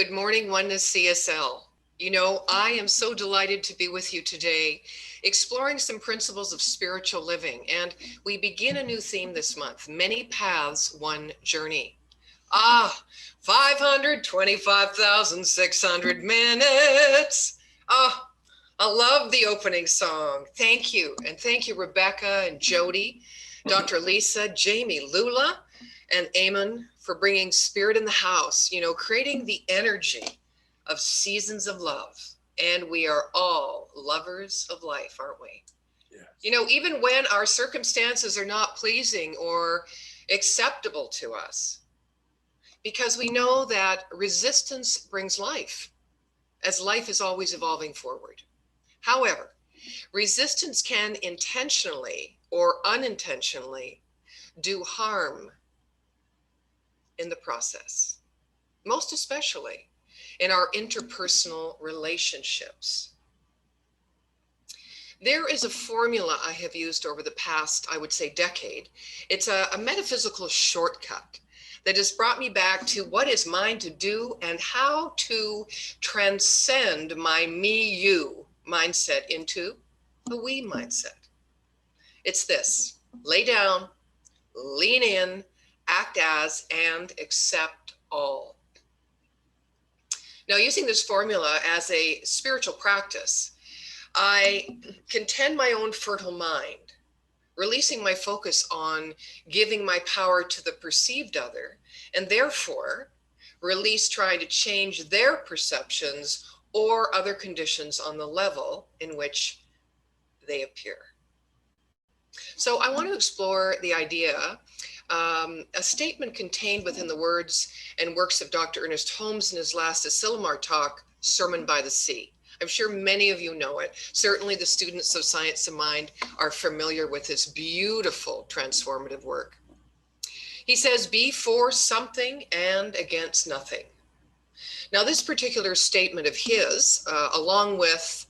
Good morning, Oneness CSL. You know, I am so delighted to be with you today, exploring some principles of spiritual living. And we begin a new theme this month, Many Paths, One Journey. 525,600 minutes. I love the opening song. Thank you. And thank you, Rebecca and Jody, Dr. Lisa, Jamie, Lula, and Eamon for bringing spirit in the house, you know, creating the energy of seasons of love. And we are all lovers of life, aren't we? Yes. You know, even when our circumstances are not pleasing or acceptable to us, because we know that resistance brings life, as life is always evolving forward. However, resistance can intentionally or unintentionally do harm in the process, most especially in our interpersonal relationships. There is a formula I have used over the past, I would say, decade. It's a metaphysical shortcut that has brought me back to what is mine to do and how to transcend my me-you mindset into the we mindset. It's this: lay down, lean in, act as, and accept all. Now, using this formula as a spiritual practice, I can tend my own fertile mind, releasing my focus on giving my power to the perceived other, and therefore release trying to change their perceptions or other conditions on the level in which they appear. So I want to explore the idea, a statement contained within the words and works of Dr. Ernest Holmes in his last Asilomar talk, Sermon by the Sea. I'm sure many of you know it. Certainly the students of Science of Mind are familiar with this beautiful transformative work. He says, be for something and against nothing. Now, this particular statement of his, along with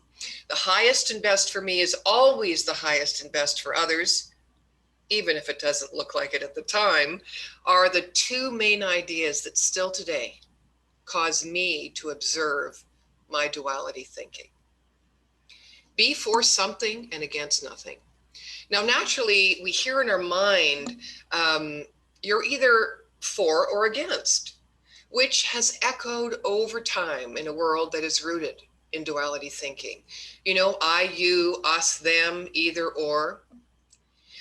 the highest and best for me is always the highest and best for others, even if it doesn't look like it at the time, are the two main ideas that still today cause me to observe my duality thinking. Be for something and against nothing. Now, naturally, we hear in our mind, you're either for or against, which has echoed over time in a world that is rooted in duality thinking. You know, I, you, us, them, either or.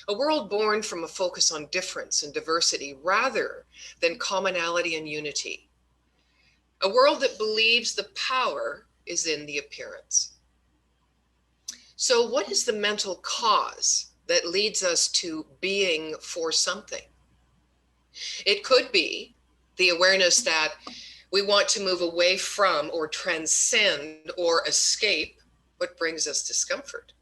A world born from a focus on difference and diversity rather than commonality and unity. A world that believes the power is in the appearance. So what is the mental cause that leads us to being for something? It could be the awareness that we want to move away from or transcend or escape what brings us discomfort.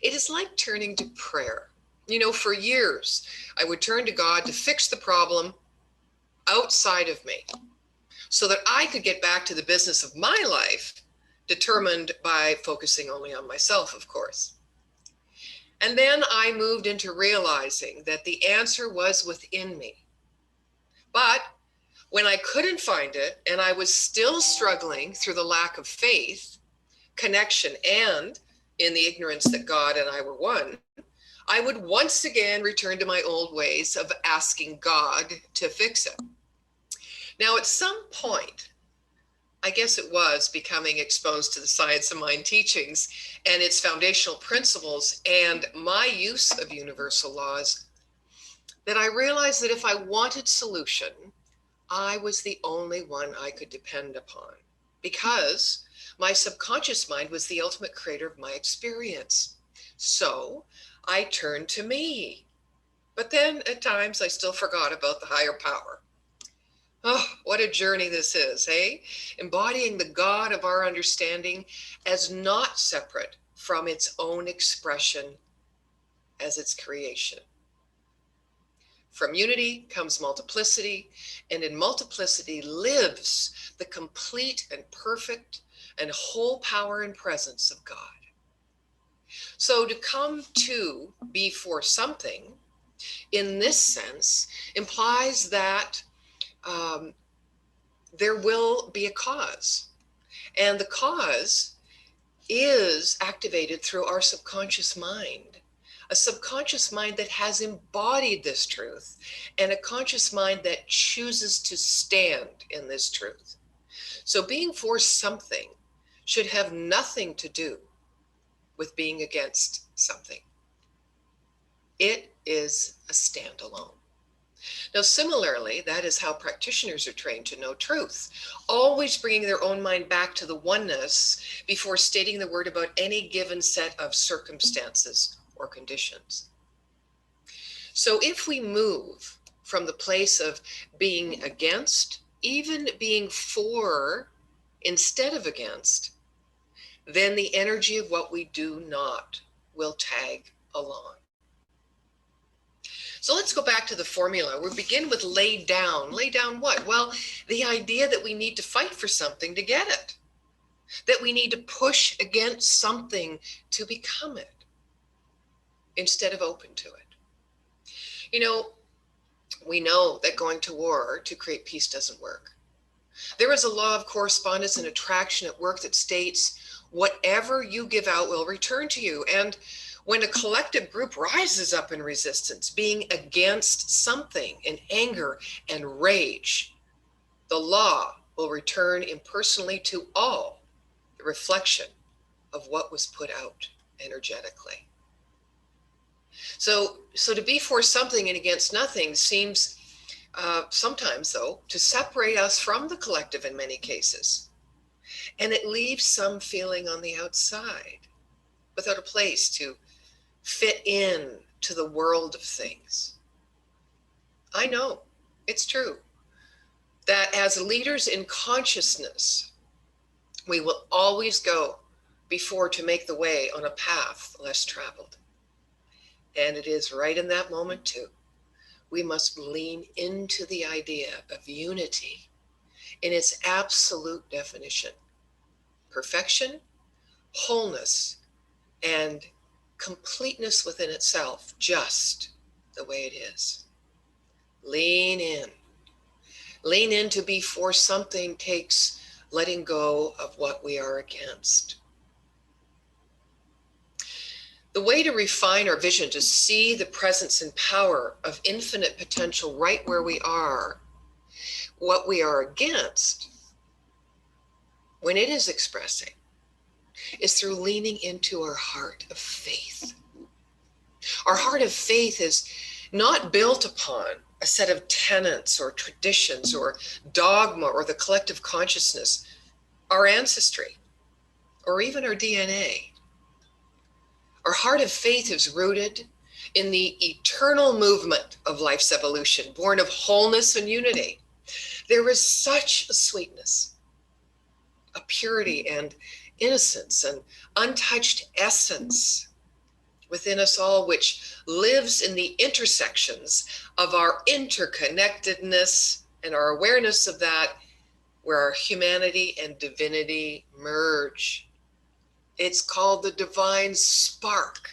It is like turning to prayer. You know, for years, I would turn to God to fix the problem outside of me so that I could get back to the business of my life, determined by focusing only on myself, of course. And then I moved into realizing that the answer was within me. But when I couldn't find it and I was still struggling through the lack of faith, connection, and in the ignorance that God and I were one, I would once again return to my old ways of asking God to fix it. Now, at some point, I guess it was becoming exposed to the Science of Mind teachings and its foundational principles and my use of universal laws, that I realized that if I wanted solution, I was the only one I could depend upon, because my subconscious mind was the ultimate creator of my experience. So I turned to me. But then at times I still forgot about the higher power. Oh, what a journey this is, eh? Embodying the God of our understanding as not separate from its own expression as its creation. From unity comes multiplicity, and in multiplicity lives the complete and perfect and whole power and presence of God. So to come to be for something, in this sense, implies that there will be a cause. And the cause is activated through our subconscious mind, a subconscious mind that has embodied this truth, and a conscious mind that chooses to stand in this truth. So being for something should have nothing to do with being against something. It is a standalone. Now, similarly, that is how practitioners are trained to know truth, always bringing their own mind back to the oneness before stating the word about any given set of circumstances or conditions. So if we move from the place of being against, even being for instead of against, then the energy of what we do not will tag along. So let's go back to the formula. We begin with lay down. Lay down what? Well, the idea that we need to fight for something to get it, that we need to push against something to become it instead of open to it. You know, we know that going to war to create peace doesn't work. There is a law of correspondence and attraction at work that states whatever you give out will return to you. And when a collective group rises up in resistance, being against something in anger and rage, the law will return impersonally to all the reflection of what was put out energetically. So to be for something and against nothing seems sometimes, though, to separate us from the collective in many cases. And it leaves some feeling on the outside without a place to fit in to the world of things. I know it's true that as leaders in consciousness, we will always go before to make the way on a path less traveled. And it is right in that moment too. We must lean into the idea of unity in its absolute definition: perfection, wholeness, and completeness within itself, just the way it is. Lean in. Lean in to be for something takes letting go of what we are against. The way to refine our vision to see the presence and power of infinite potential right where we are, what we are against, when it is expressing, is through leaning into our heart of faith. Our heart of faith is not built upon a set of tenets or traditions or dogma or the collective consciousness, our ancestry, or even our DNA. Our heart of faith is rooted in the eternal movement of life's evolution, born of wholeness and unity. There is such a sweetness, a purity and innocence and untouched essence within us all, which lives in the intersections of our interconnectedness and our awareness of that, where our humanity and divinity merge. It's called the divine spark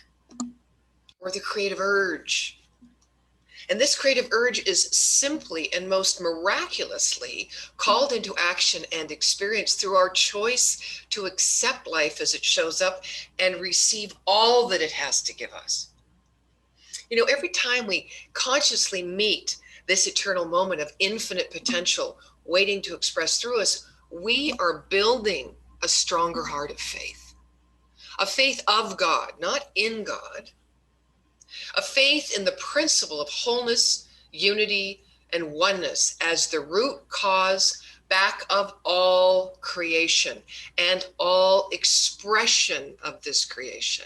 or the creative urge. And this creative urge is simply and most miraculously called into action and experience through our choice to accept life as it shows up and receive all that it has to give us. You know, every time we consciously meet this eternal moment of infinite potential waiting to express through us, we are building a stronger heart of faith. A faith of God, not in God. A faith in the principle of wholeness, unity, and oneness as the root cause back of all creation and all expression of this creation.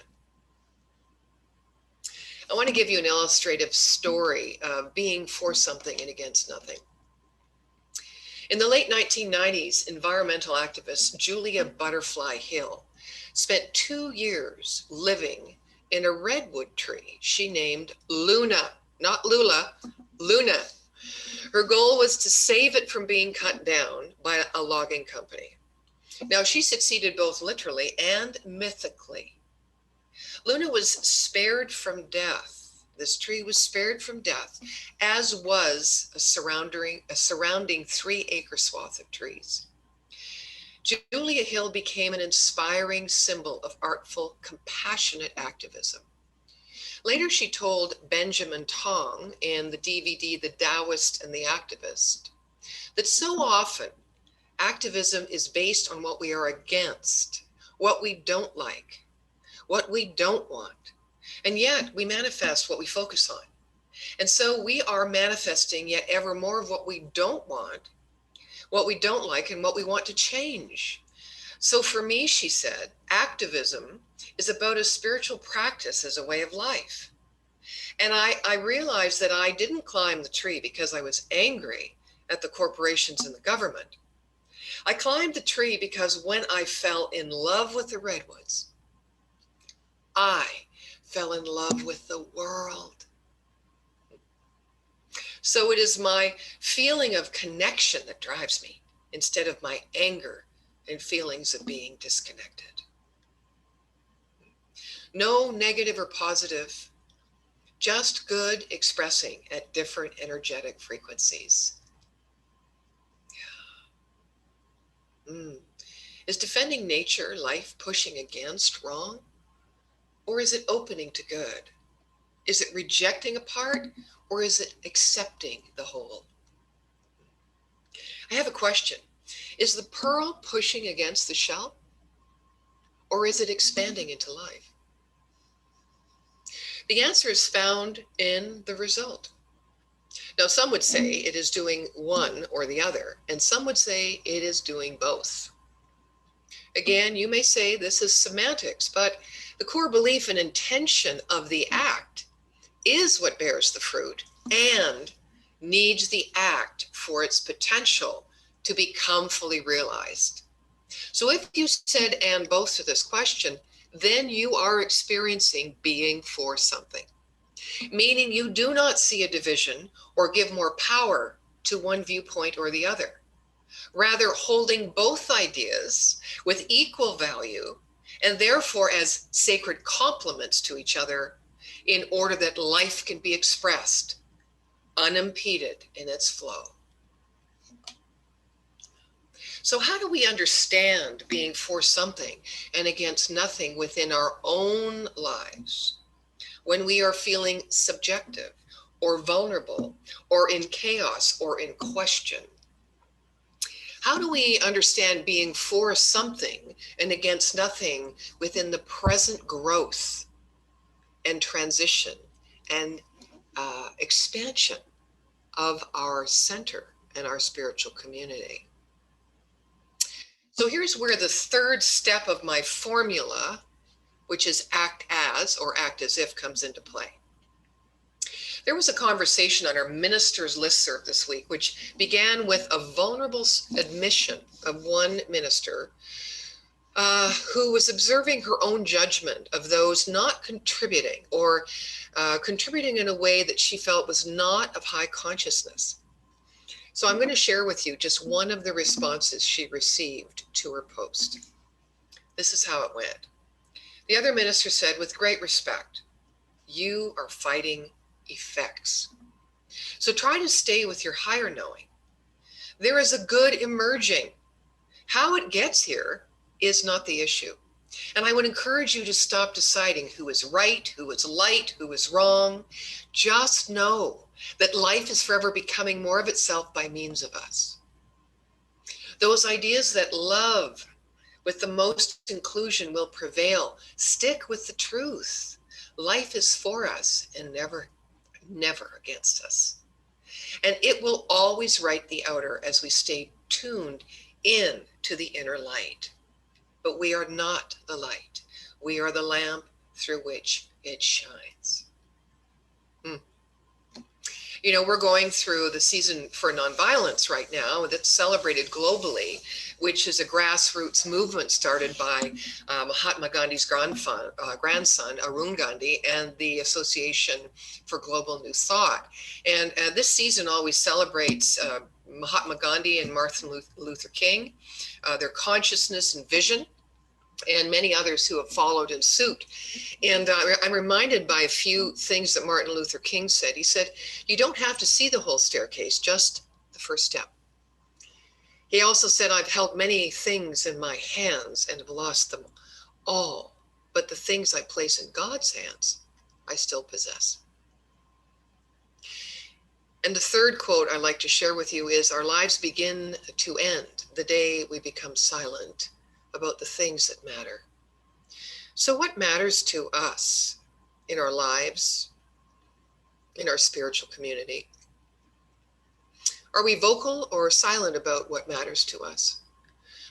I want to give you an illustrative story of being for something and against nothing. In the late 1990s, environmental activist Julia Butterfly Hill spent 2 years living in a redwood tree she named Luna, not Lula, Luna. Her goal was to save it from being cut down by a logging company. Now, she succeeded both literally and mythically. Luna was spared from death This tree was spared from death, as was a surrounding 3-acre swath of trees. Julia Hill became an inspiring symbol of artful, compassionate activism. Later, she told Benjamin Tong in the DVD, The Taoist and the Activist, that so often activism is based on what we are against, what we don't like, what we don't want. And yet we manifest what we focus on. And so we are manifesting yet ever more of what we don't want, what we don't like, and what we want to change. So for me, she said, activism is about a spiritual practice as a way of life. And I realized that I didn't climb the tree because I was angry at the corporations and the government. I climbed the tree because when I fell in love with the redwoods, I fell in love with the world. So it is my feeling of connection that drives me instead of my anger and feelings of being disconnected. No negative or positive, just good expressing at different energetic frequencies. Is defending nature, life, pushing against wrong? Or is it opening to good? Is it rejecting a part, or is it accepting the whole? I have a question. Is the pearl pushing against the shell, or is it expanding into life? The answer is found in the result. Now, some would say it is doing one or the other, and some would say it is doing both. Again, you may say this is semantics, but the core belief and intention of the act is what bears the fruit and needs the act for its potential to become fully realized. So if you said and both to this question, then you are experiencing being for something, meaning you do not see a division or give more power to one viewpoint or the other. Rather, holding both ideas with equal value and therefore as sacred complements to each other in order that life can be expressed unimpeded in its flow. So how do we understand being for something and against nothing within our own lives when we are feeling subjective or vulnerable or in chaos or in question? How do we understand being for something and against nothing within the present growth and transition and expansion of our center and our spiritual community? So here's where the third step of my formula, which is act as or act as if, comes into play. There was a conversation on our ministers listserv this week, which began with a vulnerable admission of one minister who was observing her own judgment of those not contributing or contributing in a way that she felt was not of high consciousness. So I'm going to share with you just one of the responses she received to her post. This is how it went. The other minister said, with great respect, you are fighting effects. So try to stay with your higher knowing. There is a good emerging. How it gets here is not the issue. And I would encourage you to stop deciding who is right, who is light, who is wrong. Just know that life is forever becoming more of itself by means of us. Those ideas that love with the most inclusion will prevail. Stick with the truth. Life is for us and never against us. And it will always right the outer as we stay tuned in to the inner light. But we are not the light. We are the lamp through which it shines. You know, we're going through the season for nonviolence right now that's celebrated globally, which is a grassroots movement started by Mahatma Gandhi's grandson, Arun Gandhi, and the Association for Global New Thought. And this season always celebrates Mahatma Gandhi and Martin Luther King, their consciousness and vision, and many others who have followed in suit. And I'm reminded by a few things that Martin Luther King said. He said, you don't have to see the whole staircase, just the first step. He also said, I've held many things in my hands and have lost them all, but the things I place in God's hands, I still possess. And the third quote I'd like to share with you is, our lives begin to end the day we become silent about the things that matter. So what matters to us in our lives, in our spiritual community? Are we vocal or silent about what matters to us?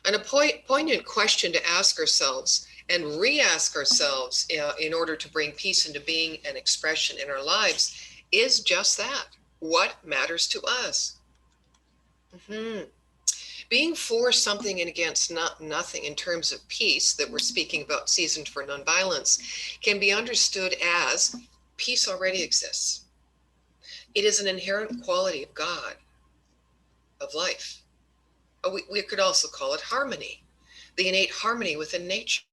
And a poignant question to ask ourselves and re-ask ourselves in order to bring peace into being and expression in our lives is just that. What matters to us? Being for something and against nothing in terms of peace that we're speaking about, seasoned for nonviolence, can be understood as peace already exists. It is an inherent quality of God, of life. We could also call it harmony, the innate harmony within nature.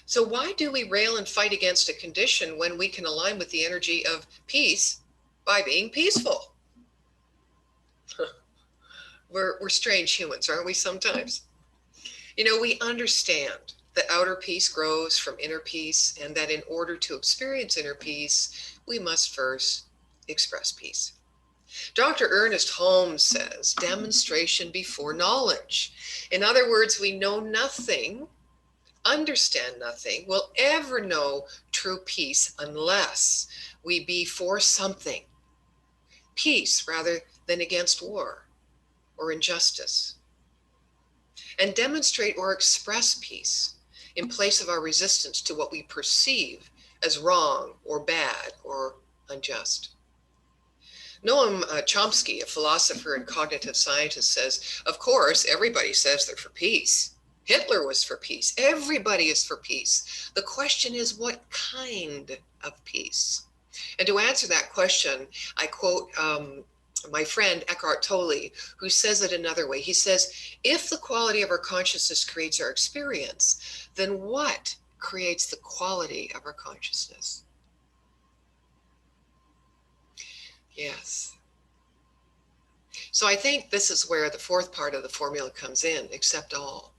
So why do we rail and fight against a condition when we can align with the energy of peace by being peaceful? We're strange humans, aren't we, sometimes? You know, we understand that outer peace grows from inner peace, and that in order to experience inner peace, we must first express peace. Dr. Ernest Holmes says, demonstration before knowledge. In other words, we know nothing, understand nothing, will ever know true peace unless we be for something. Peace rather than against war or injustice. And demonstrate or express peace in place of our resistance to what we perceive as wrong or bad or unjust. Noam Chomsky, a philosopher and cognitive scientist, says, of course, everybody says they're for peace. Hitler was for peace. Everybody is for peace. The question is, what kind of peace? And to answer that question, I quote my friend Eckhart Tolle, who says it another way. He says, if the quality of our consciousness creates our experience, then what creates the quality of our consciousness? Yes. So I think this is where the fourth part of the formula comes in, accept all.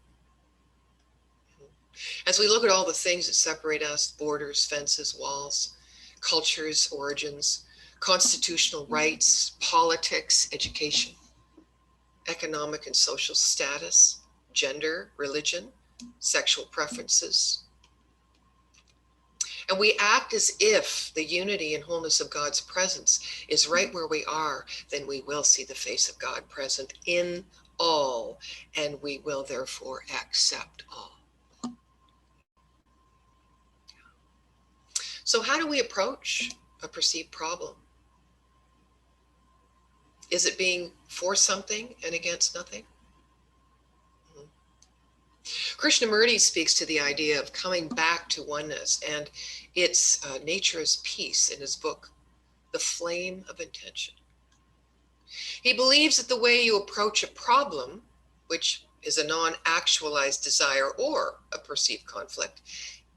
As we look at all the things that separate us, borders, fences, walls, cultures, origins, constitutional rights, politics, education, economic and social status, gender, religion, sexual preferences. And we act as if the unity and wholeness of God's presence is right where we are, then we will see the face of God present in all, and we will therefore accept all. So how do we approach a perceived problem? Is it being for something and against nothing? Krishnamurti speaks to the idea of coming back to oneness and its nature as peace in his book, The Flame of Intention. He believes that the way you approach a problem, which is a non-actualized desire or a perceived conflict,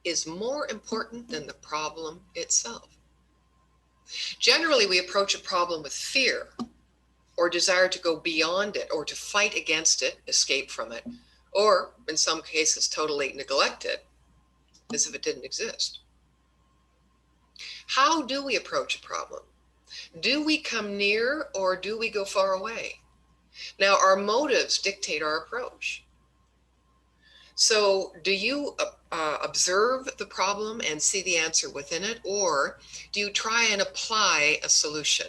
is more important than the problem itself. Generally, we approach a problem with fear or desire to go beyond it or to fight against it, escape from it, or in some cases, totally neglect it as if it didn't exist. How do we approach a problem? Do we come near or do we go far away? Now, our motives dictate our approach. So do you observe the problem and see the answer within it, or do you try and apply a solution?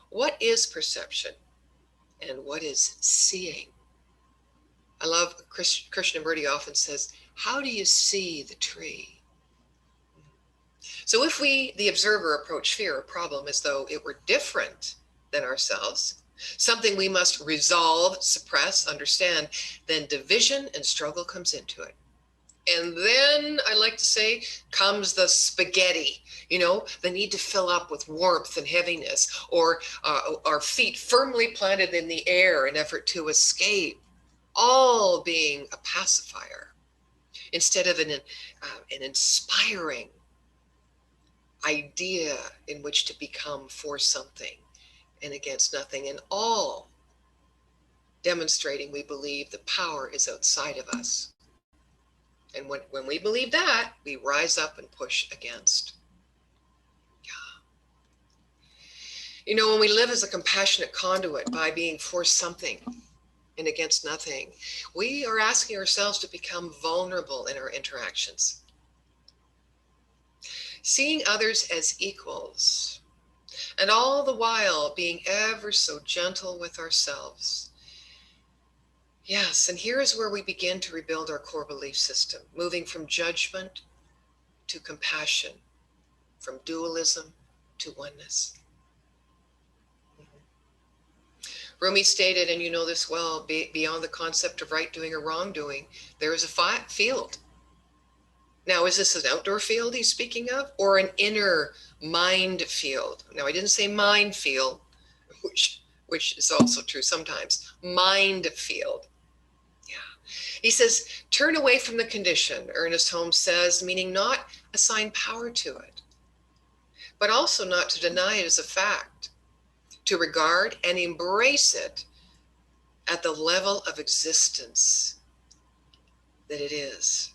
What is perception and what is seeing? I love Krishnamurti often says, how do you see the tree? So if we, the observer, approach fear, a problem, as though it were different than ourselves, something we must resolve, suppress, understand, then division and struggle comes into it. And then, I like to say, comes the spaghetti, you know, the need to fill up with warmth and heaviness, or our feet firmly planted in the air in effort to escape. all being a pacifier instead of an inspiring idea in which to become for something and against nothing, and all demonstrating we believe the power is outside of us. And when we believe that, we rise up and push against. You know, when we live as a compassionate conduit by being for something and against nothing, we are asking ourselves to become vulnerable in our interactions. Seeing others as equals, and all the while being ever so gentle with ourselves. Yes, and here is where we begin to rebuild our core belief system, moving from judgment to compassion, from dualism to oneness. Rumi stated, and you know this well, beyond the concept of right doing or wrongdoing, there is a field. Now, is this an outdoor field he's speaking of, or an inner mind field? Now, I didn't say mind field, which is also true sometimes. Mind field. Yeah. He says, turn away from the condition, Ernest Holmes says, meaning not assign power to it, but also not to deny it as a fact, to regard and embrace it at the level of existence that it is.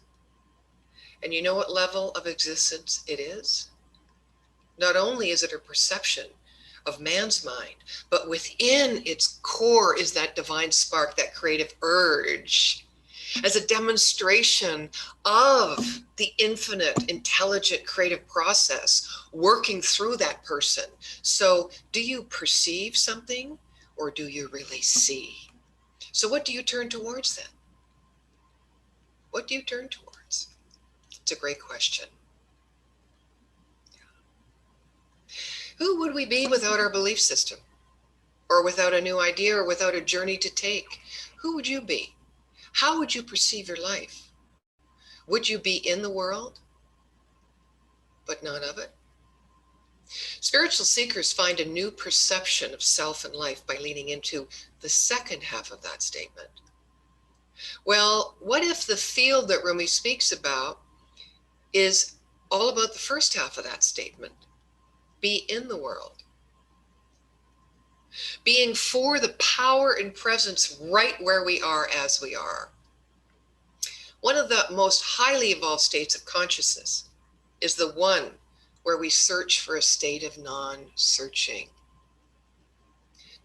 And you know what level of existence it is? Not only is it a perception of man's mind, but within its core is that divine spark, that creative urge, as a demonstration of the infinite, intelligent, creative process working through that person. So do you perceive something, or do you really see? So what do you turn towards then? What do you turn towards? It's a great question. Who would we be without our belief system? Or without a new idea, or without a journey to take? Who would you be? How would you perceive your life? Would you be in the world, but not of it? Spiritual seekers find a new perception of self and life by leaning into the second half of that statement. Well, what if the field that Rumi speaks about is all about the first half of that statement? Be in the world. Being for the power and presence right where we are as we are. One of the most highly evolved states of consciousness is the one where we search for a state of non-searching.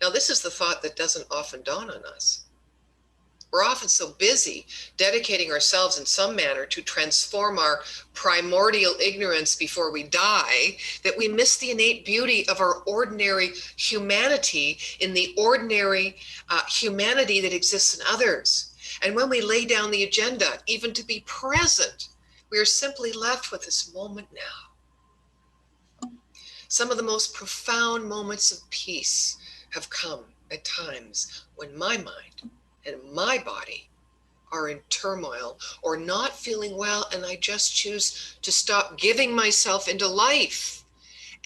Now, this is the thought that doesn't often dawn on us. We're often so busy dedicating ourselves in some manner to transform our primordial ignorance before we die that we miss the innate beauty of our ordinary humanity in the ordinary humanity that exists in others. And when we lay down the agenda, even to be present, we are simply left with this moment now. Some of the most profound moments of peace have come at times when my mind and my body are in turmoil or not feeling well, and I just choose to stop giving myself into life.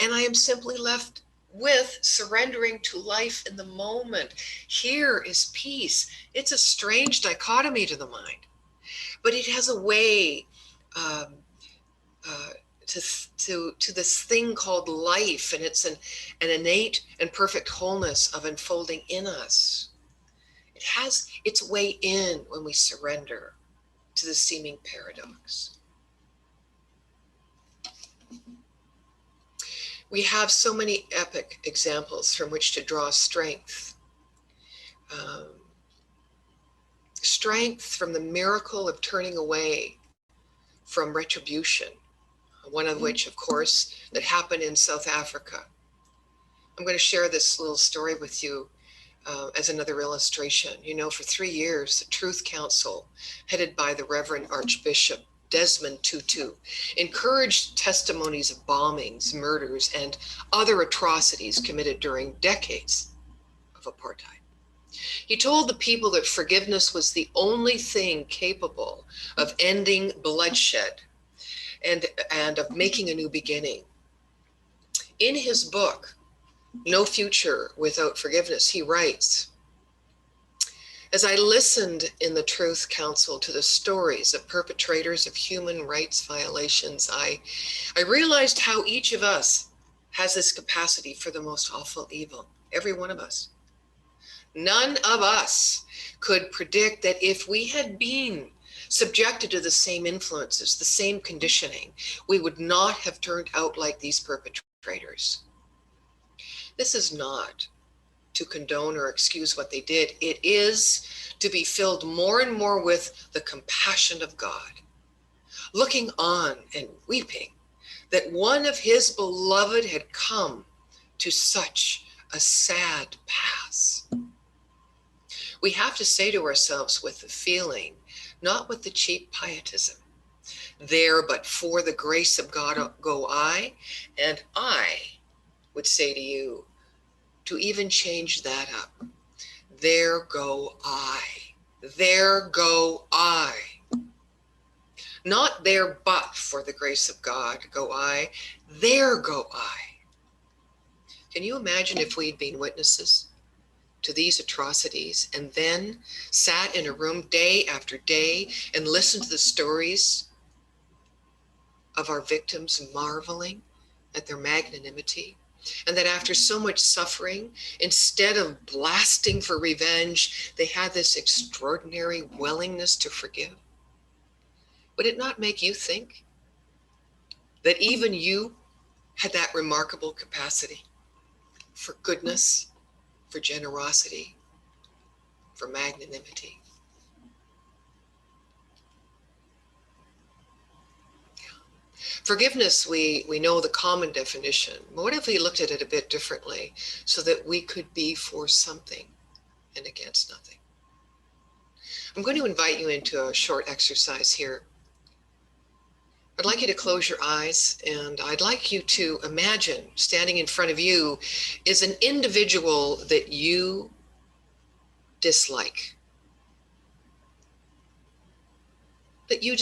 And I am simply left with surrendering to life in the moment. Here is peace. It's a strange dichotomy to the mind, but it has a way to this thing called life, and it's an innate and perfect wholeness of unfolding in us. It has its way in when we surrender to the seeming paradox. We have so many epic examples from which to draw strength. Strength from the miracle of turning away from retribution, one of which, of course, that happened in South Africa. I'm going to share this little story with you as another illustration. You know, for 3 years, the Truth Council, headed by the Reverend Archbishop Desmond Tutu, encouraged testimonies of bombings, murders, and other atrocities committed during decades of apartheid. He told the people that forgiveness was the only thing capable of ending bloodshed and of making a new beginning. In his book, No Future Without Forgiveness, he writes, As I listened in the Truth Council to the stories of perpetrators of human rights violations, I realized how each of us has this capacity for the most awful evil. Every one of us. None of us could predict that if we had been subjected to the same influences, the same conditioning, we would not have turned out like these perpetrators. This is not to condone or excuse what they did. It is to be filled more and more with the compassion of God, looking on and weeping that one of his beloved had come to such a sad pass. We have to say to ourselves with the feeling, not with the cheap pietism, there but for the grace of God go I, and I would say to you, to even change that up, there go I, there go I. Not there but for the grace of God go I, there go I. Can you imagine if we'd been witnesses to these atrocities and then sat in a room day after day and listened to the stories of our victims, marveling at their magnanimity, and that after so much suffering, instead of blasting for revenge, they had this extraordinary willingness to forgive? Would it not make you think that even you had that remarkable capacity for goodness, for generosity, for magnanimity? Forgiveness, we know the common definition. But what if we looked at it a bit differently so that we could be for something and against nothing? I'm going to invite you into a short exercise here. I'd like you to close your eyes, and I'd like you to imagine standing in front of you is an individual that you dislike, that you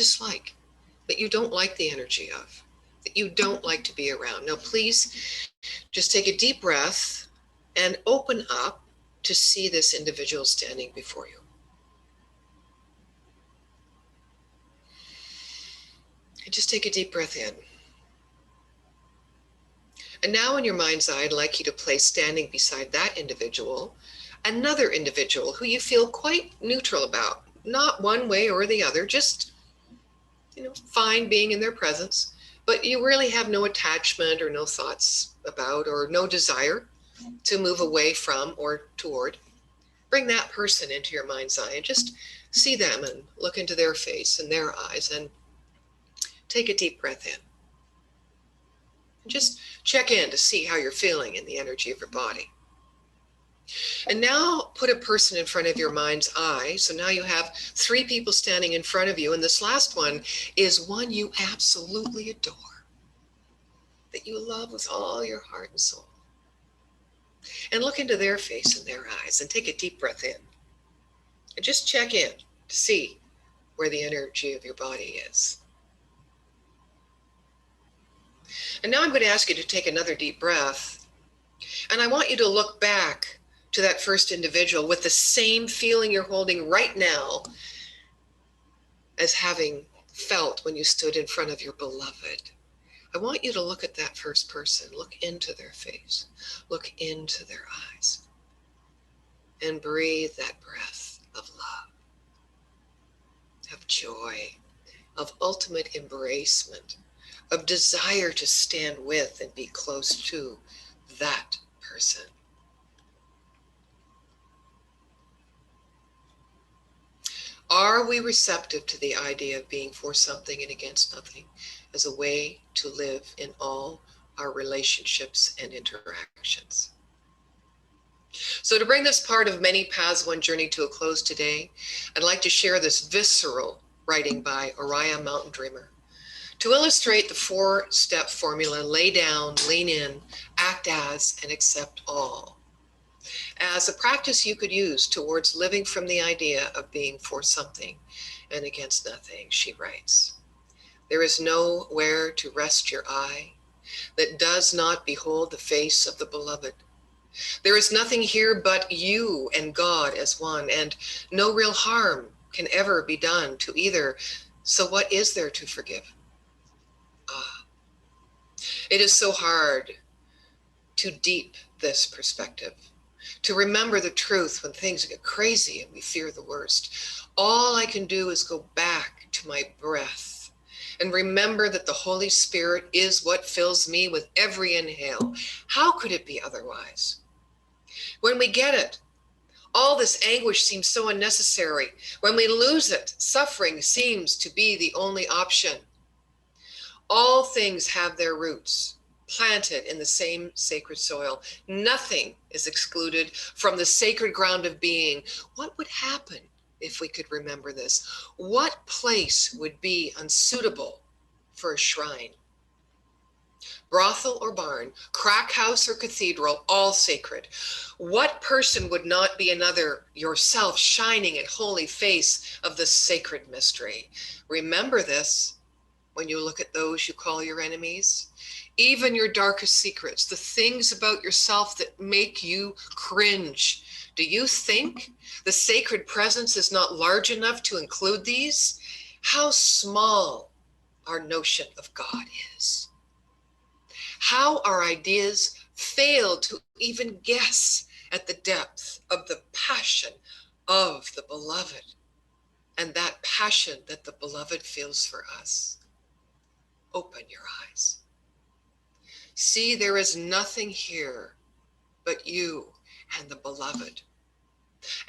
don't like the energy of, that you don't like to be around. Now, please just take a deep breath and open up to see this individual standing before you. And just take a deep breath in. And now in your mind's eye, I'd like you to place standing beside that individual, another individual who you feel quite neutral about, not one way or the other, just, fine being in their presence, but you really have no attachment or no thoughts about or no desire to move away from or toward. Bring that person into your mind's eye and just see them and look into their face and their eyes and take a deep breath in. And just check in to see how you're feeling in the energy of your body. And now put a person in front of your mind's eye. So now you have 3 people standing in front of you. And this last one is one you absolutely adore, that you love with all your heart and soul. And look into their face and their eyes and take a deep breath in. And just check in to see where the energy of your body is. And now I'm going to ask you to take another deep breath. And I want you to look back to that first individual with the same feeling you're holding right now as having felt when you stood in front of your beloved. I want you to look at that first person, look into their face, look into their eyes, and breathe that breath of love, of joy, of ultimate embracement, of desire to stand with and be close to that person. Are we receptive to the idea of being for something and against nothing as a way to live in all our relationships and interactions? So to bring this part of Many Paths, One Journey to a close today, I'd like to share this visceral writing by Oriah Mountain Dreamer to illustrate the 4-step formula: lay down, lean in, act as, and accept all, as a practice you could use towards living from the idea of being for something and against nothing. She writes, "There is nowhere to rest your eye that does not behold the face of the beloved. There is nothing here but you and God as one, and no real harm can ever be done to either. So what is there to forgive? Ah, it is so hard to deep this perspective, to remember the truth when things get crazy and we fear the worst. All I can do is go back to my breath and remember that the Holy Spirit is what fills me with every inhale. How could it be otherwise? When we get it, all this anguish seems so unnecessary. When we lose it, suffering seems to be the only option. All things have their roots planted in the same sacred soil. Nothing is excluded from the sacred ground of being. What would happen if we could remember this? What place would be unsuitable for a shrine? Brothel or barn, crack house or cathedral, all sacred. What person would not be another yourself, shining in holy face of the sacred mystery? Remember this when you look at those you call your enemies, even your darkest secrets, the things about yourself that make you cringe. Do you think the sacred presence is not large enough to include these? How small our notion of God is. How our ideas fail to even guess at the depth of the passion of the beloved and that passion that the beloved feels for us. Open your eyes. See, there is nothing here but you and the beloved,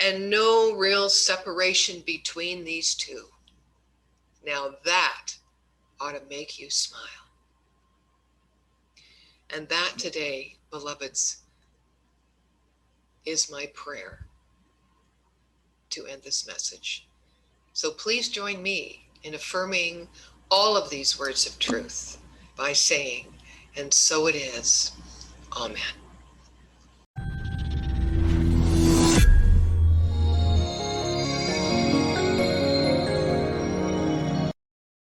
and no real separation between these two. Now that ought to make you smile. And that today, beloveds, is my prayer to end this message. So please join me in affirming all of these words of truth by saying, and so it is. Amen.